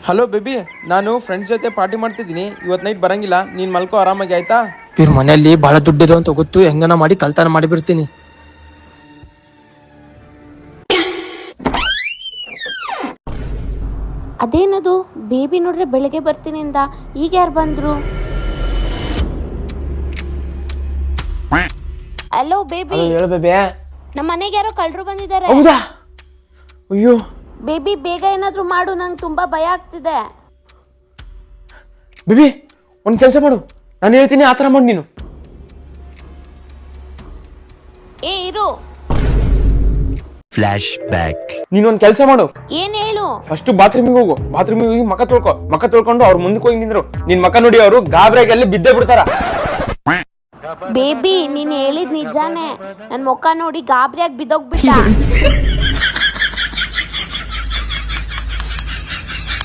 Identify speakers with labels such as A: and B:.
A: Hello baby, ನಾನು friends ಜೊತೆ party ಮಾಡ್ತಿದ್ದೀನಿ. ಇವತ್ತು ನೈಟ್ ಬರಂಗಿಲ್ಲ, ನೀನು ಮಲ್ಕೋ ಆರಾಮಾಗಿ, ಆಯ್ತಾ?
B: ಇವ್ರ ಮನೆಯಲ್ಲಿ ಬಹಳ ದುಡ್ಡಿದೆ ಅಂತ ಗೊತ್ತು, ಹೆಂಗನ ಮಾಡಿ ಕಳ್ತನ ಮಾಡಿ ಬಿಡ್ತೀನಿ.
C: ಅದೇನದು ಬೇಬಿ ನೋಡ್ರೆ ಬೆಳಗ್ಗೆ ಬರ್ತೀನಿ ಅಂದ, ಈಗ ಯಾರು ಬಂದ್ರು? ಹಲೋ ಬೇಬಿ,
B: ಹೇಳು ಬೇಬಿ.
C: ನಮ್ಮ ಮನೆಗೆ ಯಾರೋ ಕಳ್ಳರು ಬಂದಿದ್ದಾರೆ.
B: ಹೌದಾ? ಅಯ್ಯೋ
C: ಬೇಬಿ ಬೇಗ ಏನಾದ್ರೂ ಮಾಡು, ನಂಗೆ ತುಂಬಾ ಭಯ ಆಗ್ತಿದೆ.
B: ಬೇಬಿ, ಒಂದ್ ಕೆಲಸ ಮಾಡು, ನಾನು ಹೇಳ್ತೀನಿ ಆತರ ಮಾಡು ನೀನು.
C: ಏ ಇರು,
D: ಫ್ಲಾಶ್ ಬ್ಯಾಕ್.
B: ನೀನೊಂದ್ ಕೆಲಸ ಮಾಡು,
C: ಏನ್ ಹೇಳು?
B: ಫಸ್ಟ್ ಬಾತ್ರೂಮಿಗೆ ಹೋಗು, ಬಾತ್ರೂಮಿಗೆ ಹೋಗಿ ಮಕ್ಕ ತೊಳ್ಕೊ, ಮಕ್ಕ ತೊಳ್ಕೊಂಡು ಅವ್ರ ಮುಂದಕ್ಕೆ ಹೋಗಿ ನಿಂದ್ರು. ನಿನ್ ಮಕ್ಕ ನೋಡಿ ಅವರು ಗಾಬರಿಯಾಗಿ ಅಲ್ಲಿ ಬಿದ್ದೇ ಬಿಡ್ತಾರ.
C: ಬೇಬಿ ನೀನ್ ಹೇಳಿದ್ ನಿಜಾನೇ, ನನ್ ಮುಖ ನೋಡಿ ಗಾಬರಿಯಾಗಿ ಬಿದ್ದೋಗ್ಬಿಟ್ಟ.